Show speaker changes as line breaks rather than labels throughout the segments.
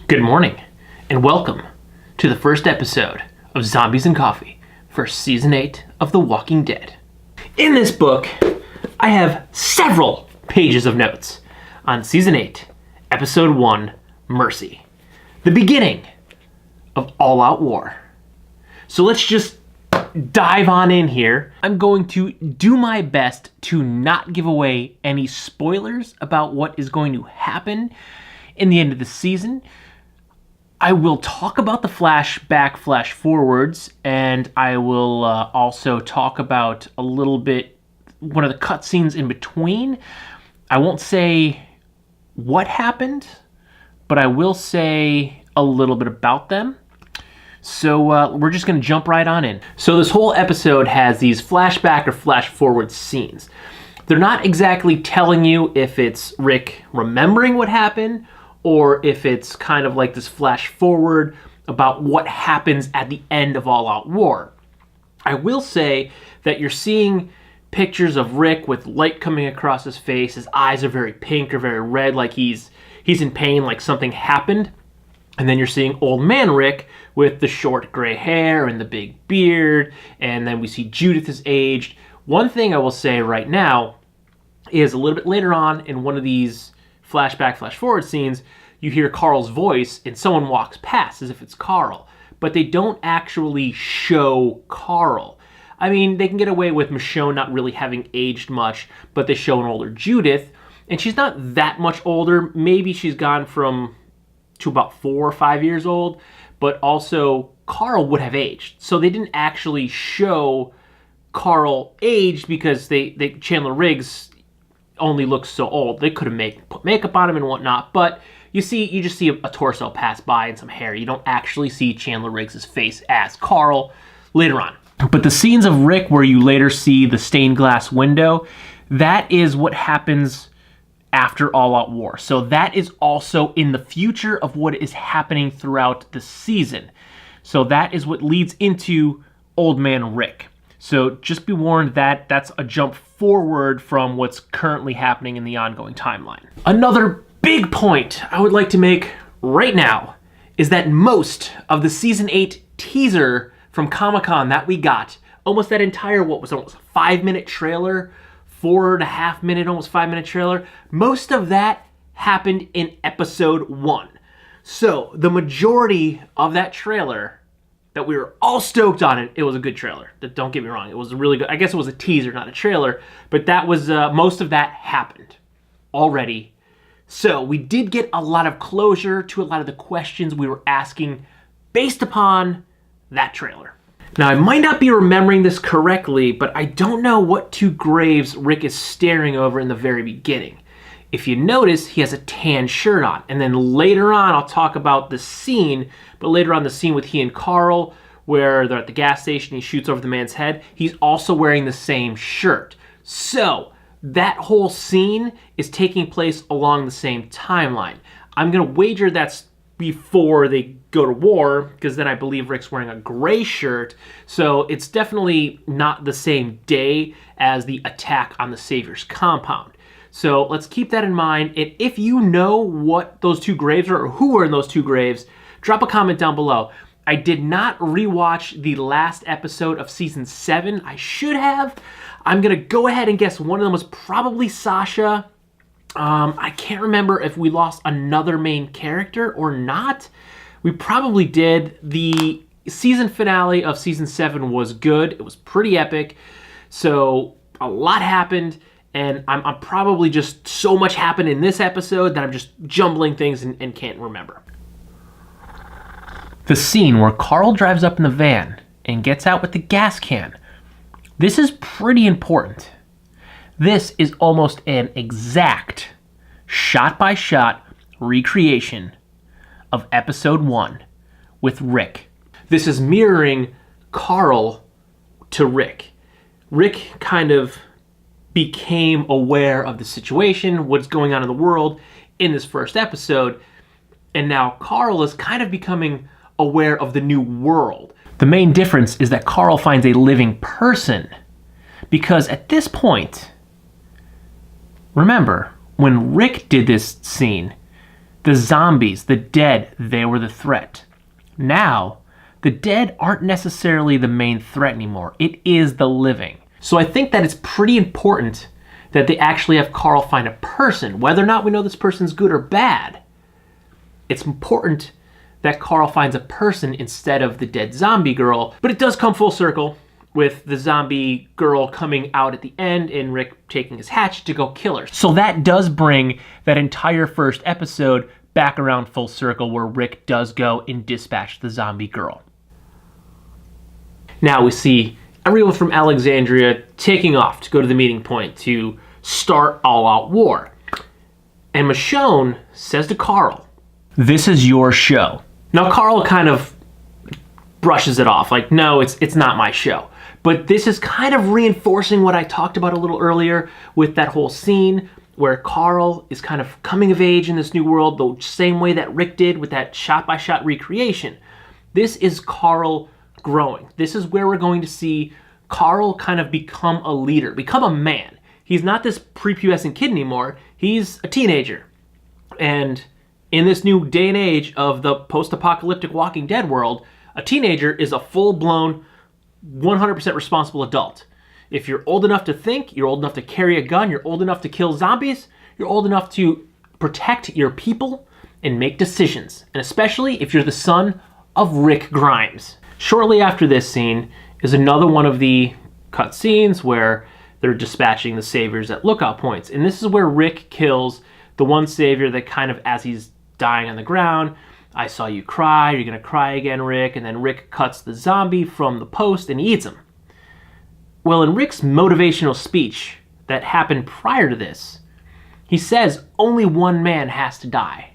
Good morning, and welcome to the first episode of Zombies and Coffee for Season 8 of The Walking Dead. In this book, I have several pages of notes on Season 8, Episode 1, Mercy, the beginning of all-out war. So let's just dive on in here. I'm going to do my best to not give away any spoilers about what is going to happen in the end of the season. I will talk about the flashback, flash forwards, and I will also talk about a little bit one of the cutscenes in between. I won't say what happened, but I will say a little bit about them. So we're just going to jump right on in. So this whole episode has these flashback or flash forward scenes. They're not exactly telling you if it's Rick remembering what happened or if it's kind of like this flash forward about what happens at the end of All Out War. I will say that you're seeing pictures of Rick with light coming across his face. His eyes are very pink or very red, like he's in pain, like something happened. And then you're seeing old man Rick with the short gray hair and the big beard. And then we see Judith is aged. One thing I will say right now is a little bit later on in one of these flashback, flash forward scenes, you hear Carl's voice and someone walks past as if it's Carl. But they don't actually show Carl. I mean, they can get away with Michonne not really having aged much, but they show an older Judith. And she's not that much older. Maybe she's gone to about 4 or 5 years old, but also Carl would have aged. So they didn't actually show Carl aged because Chandler Riggs only looks so old. They could have put makeup on him and whatnot, but you just see a torso pass by and some hair. You don't actually see Chandler Riggs' face as Carl later on. But the scenes of Rick where you later see the stained glass window, that is what happens after All Out War. So that is also in the future of what is happening throughout the season. So that is what leads into Old Man Rick. So just be warned that that's a jump forward from what's currently happening in the ongoing timeline. Another big point I would like to make right now is that most of the Season 8 teaser from Comic-Con that we got, almost that entire, what was almost a 5-minute trailer, 4.5 minute, almost 5-minute trailer, most of that happened in Episode 1. So the majority of that trailer that we were all stoked on, it was a good trailer. Don't get me wrong, it was really good. I guess it was a teaser, not a trailer, but that was most of that happened already. So we did get a lot of closure to a lot of the questions we were asking based upon that trailer. Now, I might not be remembering this correctly, but I don't know what two graves Rick is staring over in the very beginning. If you notice, he has a tan shirt on. And then later on, I'll talk about the scene, but later on the scene with he and Carl, where they're at the gas station, he shoots over the man's head, he's also wearing the same shirt. So that whole scene is taking place along the same timeline. I'm going to wager that's before they go to war, because then I believe Rick's wearing a gray shirt, so it's definitely not the same day as the attack on the Savior's compound. So let's keep that in mind, and if you know what those two graves are, or who were in those two graves, drop a comment down below. I did not rewatch the last episode of Season 7. I should have. I'm going to go ahead and guess one of them was probably Sasha. I can't remember if we lost another main character or not. We probably did. The season finale of Season 7 was good. It was pretty epic. So a lot happened, and I'm probably just so much happened in this episode that I'm just jumbling things and can't remember. The scene where Carl drives up in the van and gets out with the gas can. This is pretty important. This is almost an exact shot-by-shot recreation of Episode 1 with Rick. This is mirroring Carl to Rick. Rick kind of became aware of the situation, what's going on in the world in this first episode, and now Carl is kind of becoming aware of the new world. The main difference is that Carl finds a living person, because at this point, remember, when Rick did this scene, The zombies, the dead, they were the threat. Now, the dead aren't necessarily the main threat anymore. It is the living. So I think that it's pretty important that they actually have Carl find a person. Whether or not we know this person's good or bad, it's important that Carl finds a person instead of the dead zombie girl. But it does come full circle with the zombie girl coming out at the end and Rick taking his hatchet to go kill her. So that does bring that entire first episode back around full circle, where Rick does go and dispatch the zombie girl. Now we see everyone from Alexandria taking off to go to the meeting point to start all-out war. And Michonne says to Carl, "This is your show." Now Carl kind of brushes it off, like, no, it's not my show. But this is kind of reinforcing what I talked about a little earlier with that whole scene where Carl is kind of coming of age in this new world, the same way that Rick did with that shot-by-shot recreation. This is Carl growing. This is where we're going to see Carl kind of become a leader, become a man. He's not this prepubescent kid anymore. He's a teenager. And in this new day and age of the post-apocalyptic Walking Dead world, a teenager is a full-blown, 100% responsible adult. If you're old enough to think, you're old enough to carry a gun, you're old enough to kill zombies, you're old enough to protect your people and make decisions. And especially if you're the son of Rick Grimes. Shortly after this scene is another one of the cut scenes where they're dispatching the saviors at lookout points. And this is where Rick kills the one savior that kind of, as he's dying on the ground, "I saw you cry, you're gonna cry again, Rick." And then Rick cuts the zombie from the post and eats him. Well, in Rick's motivational speech that happened prior to this, he says only one man has to die.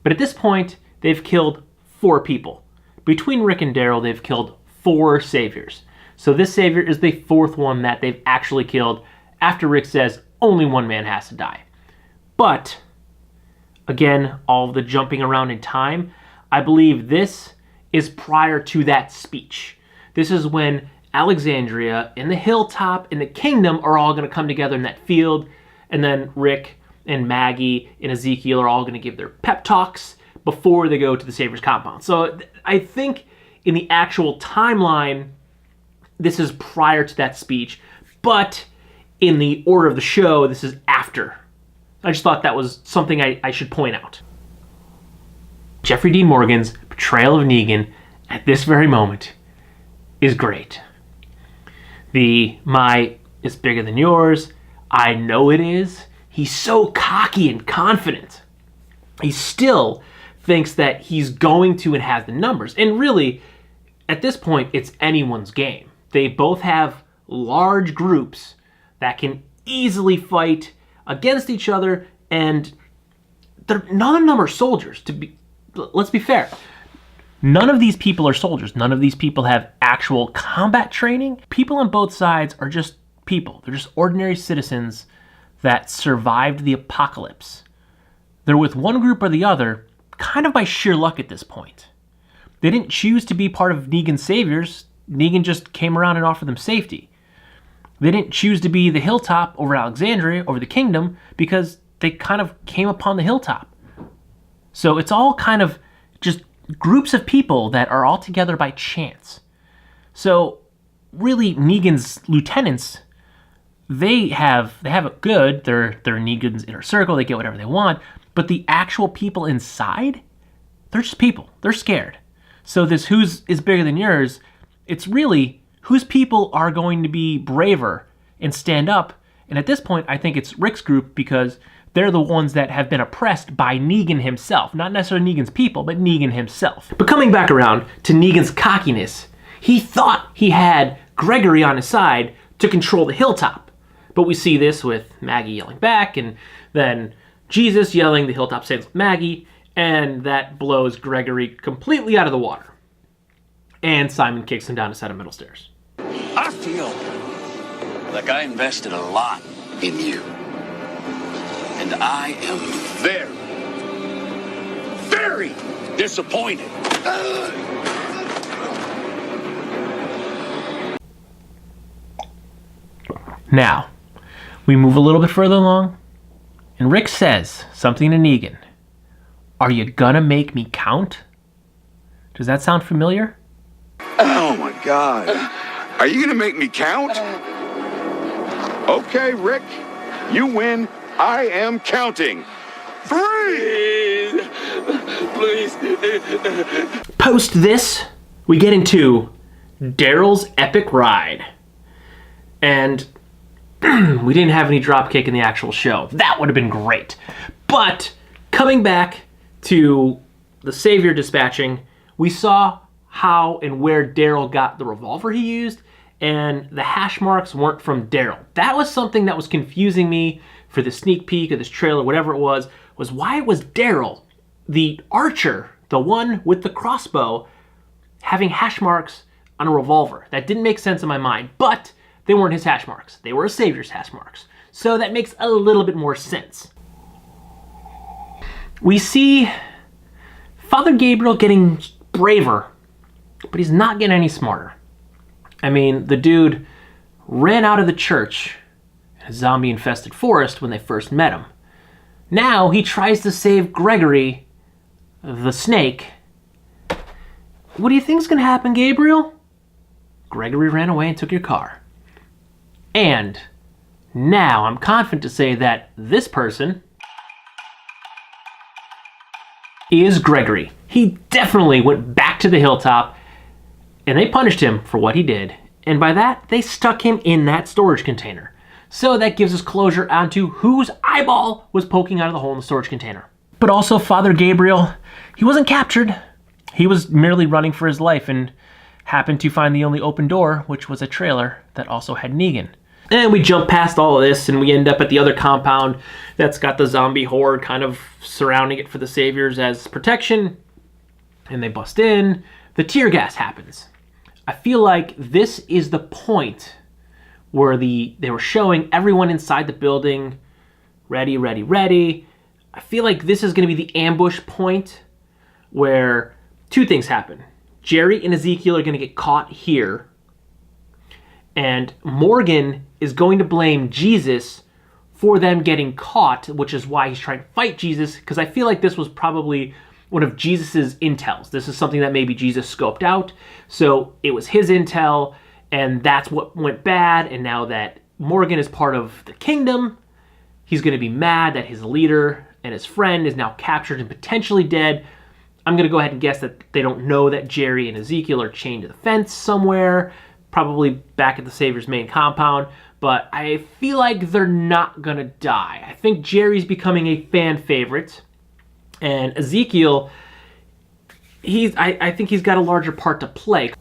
But at this point, they've killed 4 people. Between Rick and Daryl, they've killed 4 saviors. So this savior is the 4th one that they've actually killed after Rick says only one man has to die. But again, all of the jumping around in time, I believe this is prior to that speech. This is when Alexandria and the Hilltop and the Kingdom are all going to come together in that field, and then Rick and Maggie and Ezekiel are all going to give their pep talks before they go to the Savior's compound. So I think in the actual timeline, this is prior to that speech, but in the order of the show, this is after. I just thought that was something I should point out. Jeffrey Dean Morgan's portrayal of Negan at this very moment is great. My is bigger than yours, I know it is. He's so cocky and confident. He still thinks that he's going to and has the numbers. And really, at this point, it's anyone's game. They both have large groups that can easily fight against each other, and none of them are soldiers. Let's be fair. None of these people are soldiers. None of these people have actual combat training. People on both sides are just people. They're just ordinary citizens that survived the apocalypse. They're with one group or the other, kind of by sheer luck at this point. They didn't choose to be part of Negan's saviors. Negan just came around and offered them safety. They didn't choose to be the Hilltop over Alexandria, over the Kingdom, because they kind of came upon the Hilltop. So it's all kind of just groups of people that are all together by chance. So really, Negan's lieutenants, they have it good. They're Negan's inner circle. They get whatever they want. But the actual people inside, they're just people. They're scared. So this whose is bigger than yours, it's really whose people are going to be braver and stand up. And at this point, I think it's Rick's group, because they're the ones that have been oppressed by Negan himself. Not necessarily Negan's people, but Negan himself. But coming back around to Negan's cockiness, he thought he had Gregory on his side to control the Hilltop. But we see this with Maggie yelling back, and then Jesus yelling, "The Hilltop stands with Maggie," and that blows Gregory completely out of the water. And Simon kicks him down a set of middle stairs.
I feel like I invested a lot in you. And I am very, very disappointed.
Now, we move a little bit further along, and Rick says something to Negan. Are you gonna make me count? Does that sound familiar?
Oh my God. Are you gonna make me count? Okay, Rick, you win. I am counting. 3!
Please.
Post this, we get into Daryl's epic ride. And we didn't have any dropkick in the actual show. That would have been great. But coming back to the Savior dispatching, we saw how and where Daryl got the revolver he used, and the hash marks weren't from Daryl. That was something that was confusing me for the sneak peek or this trailer, whatever it was why it was Daryl, the archer, the one with the crossbow, having hash marks on a revolver. That didn't make sense in my mind, but they weren't his hash marks. They were a Savior's hash marks. So that makes a little bit more sense. We see Father Gabriel getting braver, but he's not getting any smarter. I mean, the dude ran out of the church in a zombie-infested forest when they first met him. Now he tries to save Gregory, the snake. What do you think's gonna happen, Gabriel? Gregory ran away and took your car. And now I'm confident to say that this person is Gregory. He definitely went back to the hilltop, and they punished him for what he did. And by that, they stuck him in that storage container. So that gives us closure onto whose eyeball was poking out of the hole in the storage container. But also, Father Gabriel, he wasn't captured. He was merely running for his life and happened to find the only open door, which was a trailer that also had Negan. And we jump past all of this and we end up at the other compound that's got the zombie horde kind of surrounding it for the Saviors as protection. And they bust in. The tear gas happens. I feel like this is the point where they were showing everyone inside the building, ready, ready, ready. I feel like this is going to be the ambush point where two things happen. Jerry and Ezekiel are going to get caught here, and Morgan is going to blame Jesus for them getting caught, which is why he's trying to fight Jesus, because I feel like this was probably one of Jesus's intels. This is something that maybe Jesus scoped out, so it was his intel, and that's what went bad, and now that Morgan is part of the kingdom, he's going to be mad that his leader and his friend is now captured and potentially dead. I'm going to go ahead and guess that they don't know that Jerry and Ezekiel are chained to the fence somewhere, probably back at the Savior's main compound, but I feel like they're not going to die. I think Jerry's becoming a fan favorite, and Ezekiel, I think he's got a larger part to play.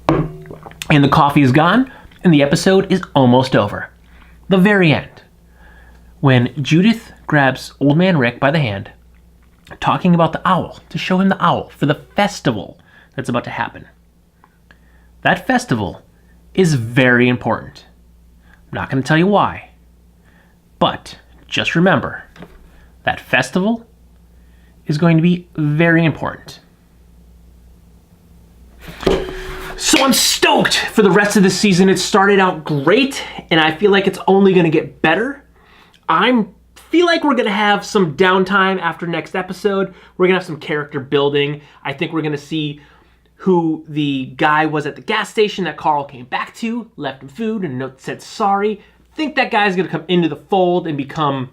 And the coffee is gone, and the episode is almost over. The very end, when Judith grabs Old Man Rick by the hand, talking about the owl, to show him the owl for the festival that's about to happen. That festival is very important. I'm not going to tell you why, but just remember, that festival is going to be very important. So I'm stoked for the rest of the season. It started out great, and I feel like it's only going to get better. I feel like we're going to have some downtime after next episode. We're going to have some character building. I think we're going to see who the guy was at the gas station that Carl came back to, left him food, and a note said sorry. I think that guy's going to come into the fold and become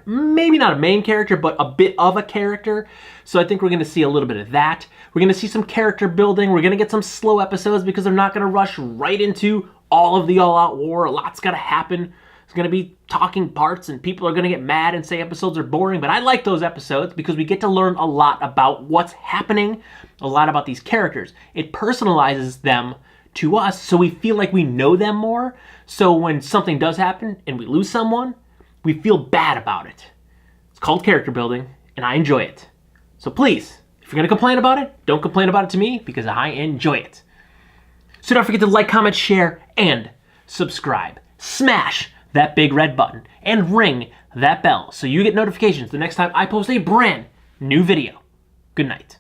maybe not a main character, but a bit of a character. So I think we're going to see a little bit of that. We're going to see some character building. We're going to get some slow episodes because they're not going to rush right into all of the all-out war. A lot's got to happen. It's going to be talking parts, and people are going to get mad and say episodes are boring, but I like those episodes because we get to learn a lot about what's happening, a lot about these characters. It personalizes them to us, so we feel like we know them more. So when something does happen and we lose someone, we feel bad about it. It's called character building, and I enjoy it. So please, if you're going to complain about it, don't complain about it to me because I enjoy it. So don't forget to like, comment, share, and subscribe. Smash that big red button and ring that bell so you get notifications the next time I post a brand new video. Good night.